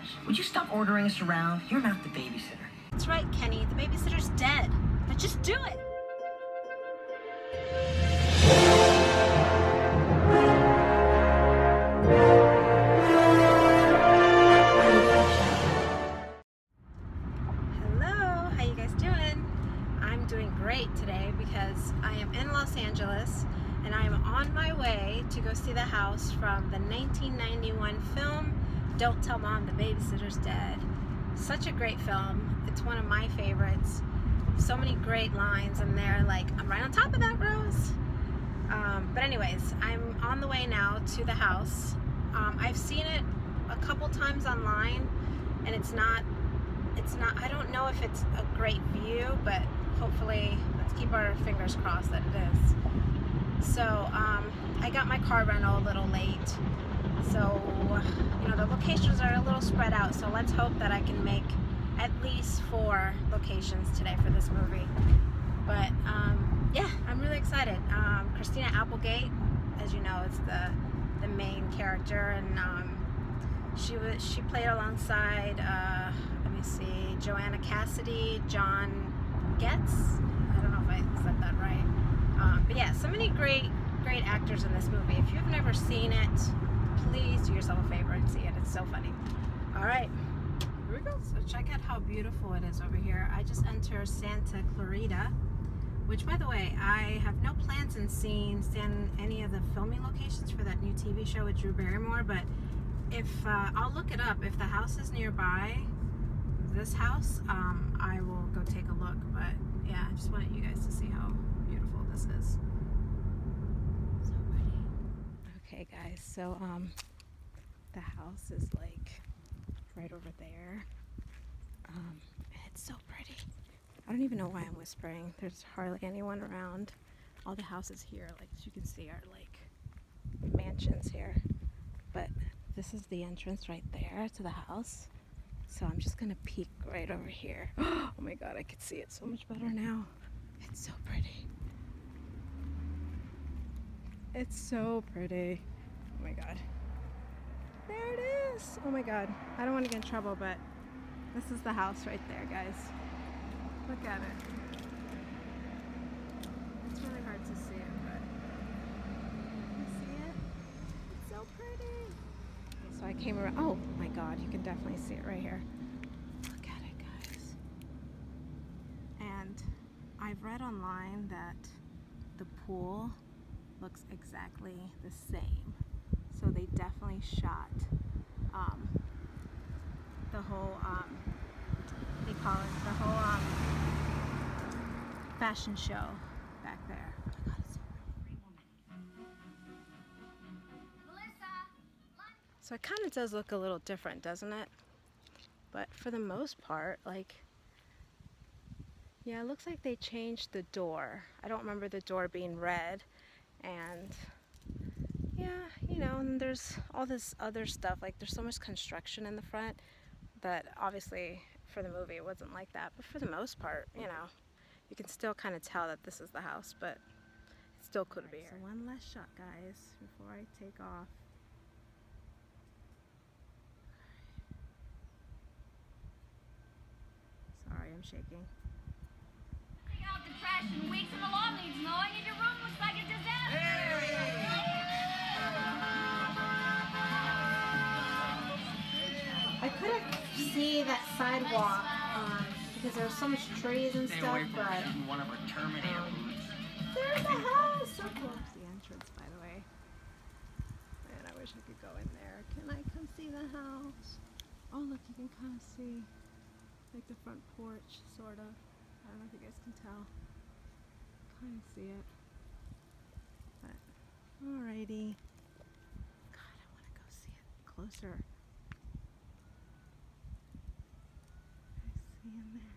gosh. Would you stop ordering us around? You're not the babysitter. That's right, Kenny. The babysitter's dead. But just do it. Hello, how you guys doing? I'm doing great today because I am in Los Angeles and I am on my way to go see the house from the 1991 film Don't Tell Mom the Babysitter's Dead. Such a great film. It's one of my favorites. So many great lines in there, like, I'm right on top of that, Rose. But anyways, I'm on the way now to the house. I've seen it a couple times online, and it's not, I don't know if it's a great view, but hopefully, let's keep our fingers crossed that it is. So, I got my car rental a little late. So, you know, the locations are a little spread out, so let's hope that I can make at least 4 locations today for this movie. But, yeah, I'm really excited. Christina Applegate, as you know, is the main character, and she played alongside, let me see, Joanna Cassidy, John Getz. I don't know if I said that right. But yeah, so many great actors in this movie. If you've never seen it, please do yourself a favor and see it. It's so funny. All right, here we go. So check out how beautiful it is over here. I just entered Santa Clarita, which, by the way, I have no plans in seeing any of the filming locations for that new TV show with Drew Barrymore, but if I'll look it up. If the house is nearby this house, I will go take a look. But yeah, I just wanted you guys to see how beautiful this is. So pretty. Okay, guys, so the house is like right over there. It's so pretty. I don't even know why I'm whispering. There's hardly anyone around. All the houses here, like as you can see, are like mansions here. But this is the entrance right there to the house. So I'm just gonna peek right over here. Oh my god, I could see it so much better now. It's so pretty. It's so pretty. Oh my god. There it is. Oh my god. I don't want to get in trouble, but this is the house right there, guys. Look at it. It's really hard to see it, but you see it? It's so pretty. Okay, so I came around. Oh my god, you can definitely see it right here. Look at it, guys. And I've read online that the pool looks exactly the same. So they definitely shot the whole, they call it, the whole fashion show back there. Oh my god, it's so pretty. So it kind of does look a little different, doesn't it? But for the most part, like, yeah, it looks like they changed the door. I don't remember the door being red. And yeah, you know, and there's all this other stuff, like there's so much construction in the front that obviously for the movie it wasn't like that, but for the most part, you know, you can still kind of tell that this is the house, but it still could be. So one last shot, guys, before I take off. Sorry, I'm shaking. Take out the trash in weeks and the lawn needs mowing and your room looks like a disaster. I couldn't see that sidewalk because there was so much trees and stuff, but One of our Terminator movies. there's the house. So close. The entrance, by the way. Man, I wish I could go in there. Can I come see the house? Oh, look, you can kind of see like the front porch, sort of. I don't know if you guys can tell. Kind of see it. But alrighty. God, I want to go see it closer. In there.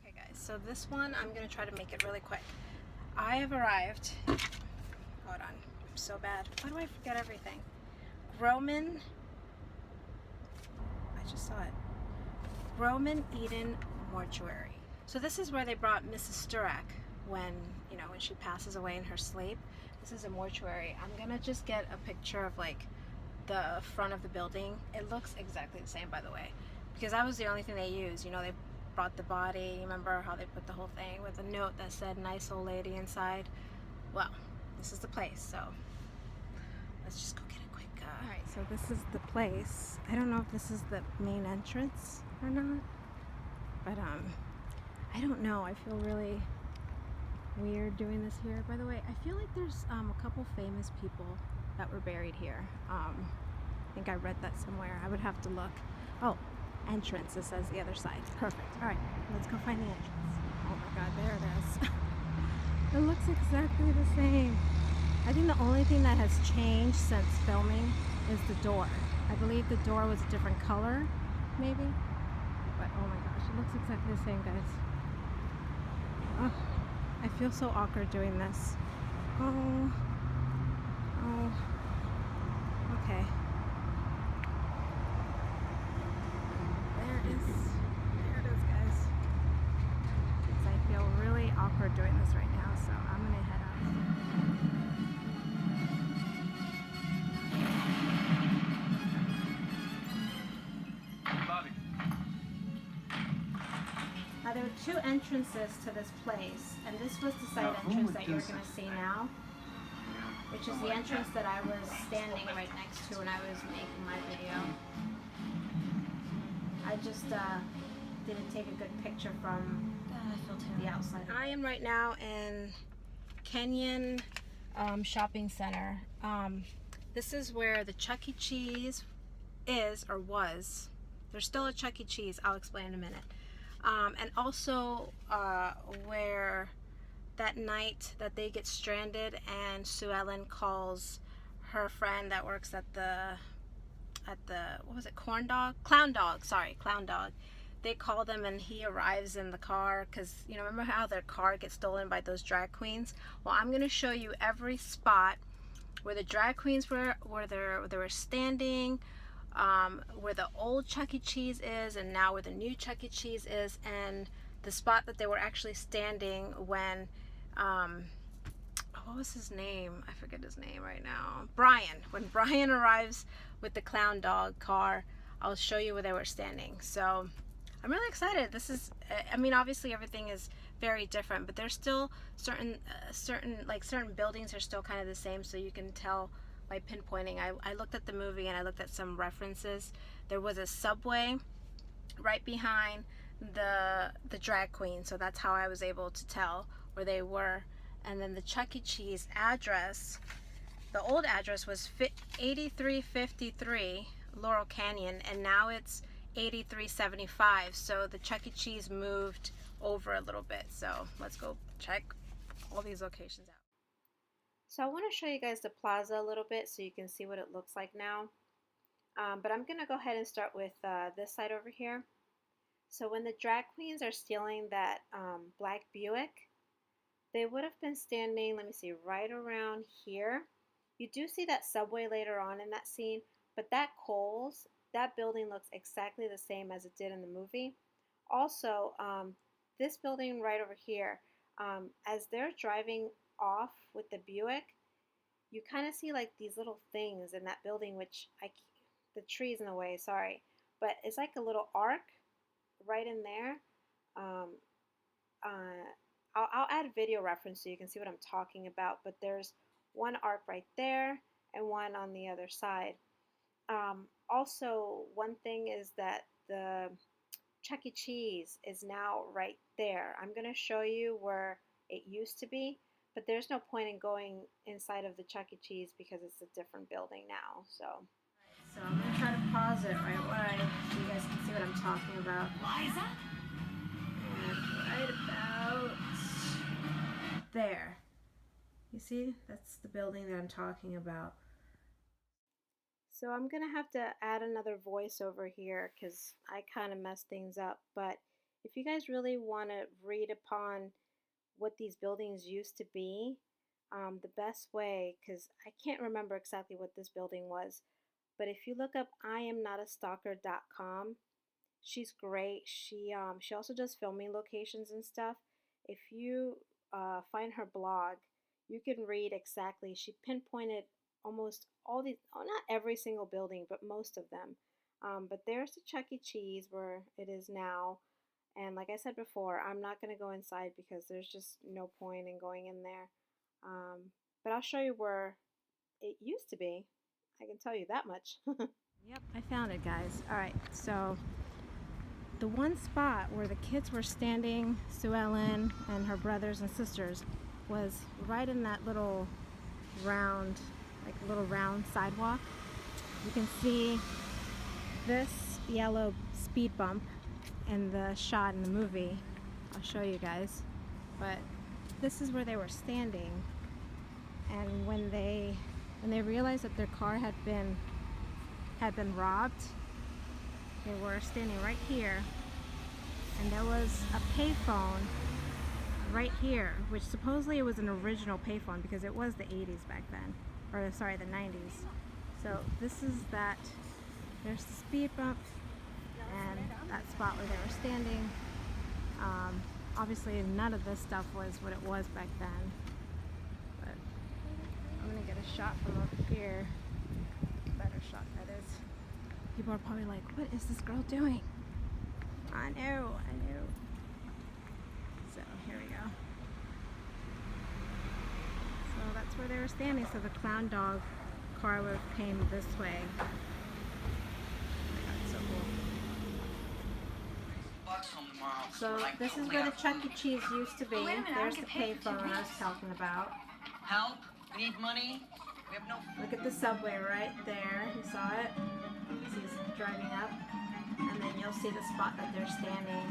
Okay guys, so this one I'm gonna try to make it really quick. I have arrived. Hold on, I'm so bad. Why do I forget everything? Roman. I just saw it. Roman Eden Mortuary. So this is where they brought Mrs. Sturak when, you know, when she passes away in her sleep. This is a mortuary. I'm gonna just get a picture of like the front of the building. It looks exactly the same, by the way, because that was the only thing they used. You know, they brought the body. Remember how they put the whole thing with a note that said "nice old lady" inside? Well, this is the place, so let's just go get a quick all right, so this is the place. I don't know if this is the main entrance or not, but I don't know. I feel really weird doing this here. By the way, I feel like there's a couple famous people that were buried here. I think I read that somewhere. I would have to look. Oh, entrance. It says the other side. Perfect. All right, let's go find the entrance. Oh my God, there it is. It looks exactly the same. I think the only thing that has changed since filming is the door. I believe the door was a different color, maybe. But oh my gosh, it looks exactly the same, guys. Oh, I feel so awkward doing this. Oh. Okay. There it is, guys. I feel really awkward doing this right now, so I'm gonna head out. Bobby. Now there were two entrances to this place, and this was the side entrance that you're gonna see now, which is the entrance that I was standing right next to when I was making my video. I just didn't take a good picture from the outside. I am right now in Kenyon Shopping Center. This is where the Chuck E. Cheese is, or was. There's still a Chuck E. Cheese. I'll explain in a minute. And also where that night that they get stranded and Sue Ellen calls her friend that works at the what was it, Clown Dog. They call them and he arrives in the car because, you know, remember how their car gets stolen by those drag queens? Well, I'm going to show you every spot where the drag queens were, where they were standing, where the old Chuck E. Cheese is, and now where the new Chuck E. Cheese is, and the spot that they were actually standing when, what was his name? I forget his name right now. Brian. When Brian arrives with the Clown Dog car, I'll show you where they were standing. So I'm really excited. This is, I mean, obviously everything is very different, but there's still certain buildings are still kind of the same, so you can tell by pinpointing. I looked at the movie and I looked at some references. There was a Subway right behind the drag queen, so that's how I was able to tell where they were. And then the Chuck E. Cheese address, the old address was 8353 Laurel Canyon, and now it's 8375. So the Chuck E. Cheese moved over a little bit. So let's go check all these locations out. So I want to show you guys the plaza a little bit so you can see what it looks like now. But I'm going to go ahead and start with this side over here. So when the drag queens are stealing that black Buick, they would have been standing, let me see, right around here. You do see that Subway later on in that scene, but that Kohl's, that building looks exactly the same as it did in the movie. Also, this building right over here, as they're driving off with the Buick, you kind of see like these little things in that building, which the tree's in the way, sorry, but it's like a little arc right in there. I'll add video reference so you can see what I'm talking about, but there's one arc right there and one on the other side. Also, one thing is that the Chuck E. Cheese is now right there. I'm going to show you where it used to be, but there's no point in going inside of the Chuck E. Cheese because it's a different building now. So I'm going to try to pause it right away so you guys can see what I'm talking about. Liza? And right about there. You see? That's the building that I'm talking about. So I'm going to have to add another voice over here because I kind of messed things up. But if you guys really want to read upon what these buildings used to be, the best way, because I can't remember exactly what this building was, but if you look up IamNotAstalker.com, she's great. She also does filming locations and stuff. If you find her blog, you can read exactly. She pinpointed almost all these, oh, not every single building, but most of them. But there's the Chuck E. Cheese where it is now. And like I said before, I'm not going to go inside because there's just no point in going in there. But I'll show you where it used to be. I can tell you that much. Yep, I found it, guys. All right, so the one spot where the kids were standing, Sue Ellen and her brothers and sisters, was right in that little round, sidewalk. You can see this yellow speed bump in the shot in the movie. I'll show you guys. But this is where they were standing, and when they realized that their car had been robbed, they were standing right here, and there was a payphone right here, which supposedly it was an original payphone because it was the 80s back then, or sorry, the 90s. So this is that. There's the speed bump and that spot where they were standing. Obviously none of this stuff was what it was back then, but I'm gonna get a shot from over here. Better shot, that is. People are probably like, what is this girl doing? I know. So here we go. So that's where they were standing. So the clown dog car would have came this way. So this is where the Chuck E. Cheese used to be. There's the payphone I was talking about. Help? We need money. We have no. Look at the subway right there. You saw it? He's driving up. And then you'll see the spot that they're standing.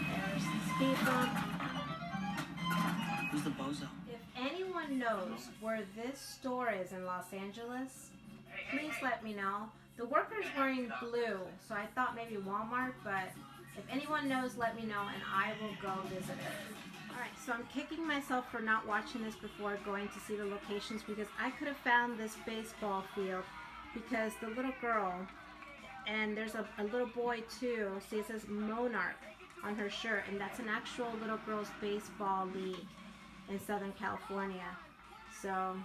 There's the speed bump. Who's the bozo? If anyone knows where this store is in Los Angeles, please let me know. The worker's wearing blue, so I thought maybe Walmart, but if anyone knows, let me know and I will go visit it. Alright, so I'm kicking myself for not watching this before going to see the locations, because I could have found this baseball field, because the little girl, and there's a little boy too, see it says Monarch on her shirt, and that's an actual little girl's baseball league in Southern California. So,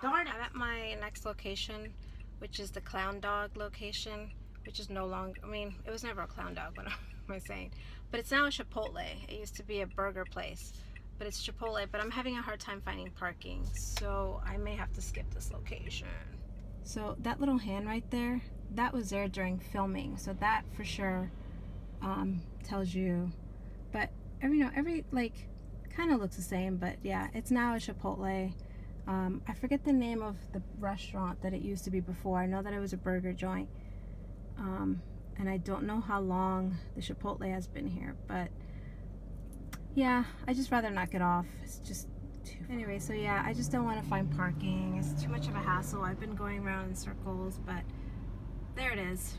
darn it. I'm at my next location, which is the Clown Dog location, which is no longer, I mean, it was never a Clown Dog, what am I saying? But it's now a Chipotle. It used to be a burger place, but it's Chipotle, but I'm having a hard time finding parking, so I may have to skip this location. So that little hand right there, that was there during filming, so that for sure tells you, but every like, kind of looks the same, but yeah, it's now a Chipotle. I forget the name of the restaurant that it used to be before. I know that it was a burger joint, and I don't know how long the Chipotle has been here, but yeah, I just rather not get off. It's just too far. Anyway, so yeah, I just don't want to find parking. It's too much of a hassle. I've been going around in circles, but there it is.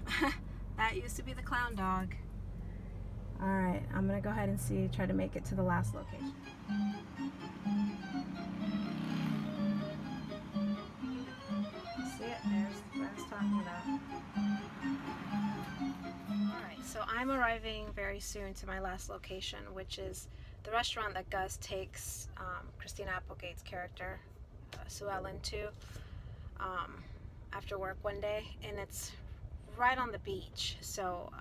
That used to be the Clown Dog. Alright, I'm gonna go ahead and try to make it to the last location. See it? There's what I was talking about. Alright, so I'm arriving very soon to my last location, which is the restaurant that Gus takes Christina Applegate's character, Sue Ellen, to after work one day, and it's right on the beach, so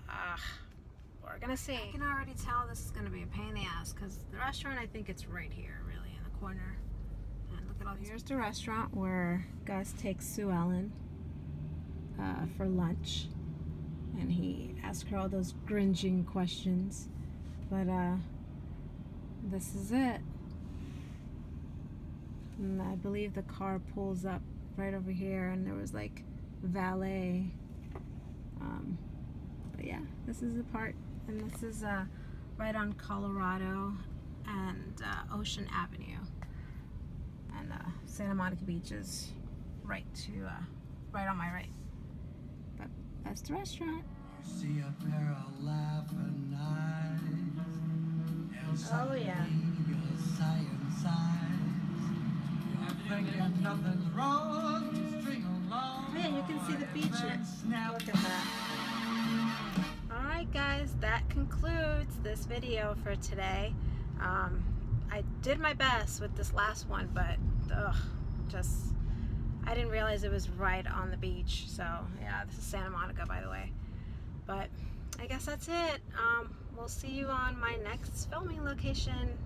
we're gonna see. I can already tell this is gonna be a pain in the ass, because the restaurant, I think it's right here, really, in the corner. And look at all these. Here's the restaurant where Gus takes Sue Ellen for lunch, and he asks her all those cringing questions. But this is it. And I believe the car pulls up right over here, and there was like valet. But yeah, this is the part. And this is right on Colorado and Ocean Avenue, and Santa Monica Beach is right on my right. But that's the restaurant. See a pair of laughing eyes. Oh yeah. Your science eyes. You're thinking nothing's wrong. String along. Man, you can see the beach. Look at that. Alright guys, that concludes this video for today. I did my best with this last one, but just I didn't realize it was right on the beach. So yeah, this is Santa Monica, by the way. But I guess that's it. We'll see you on my next filming location.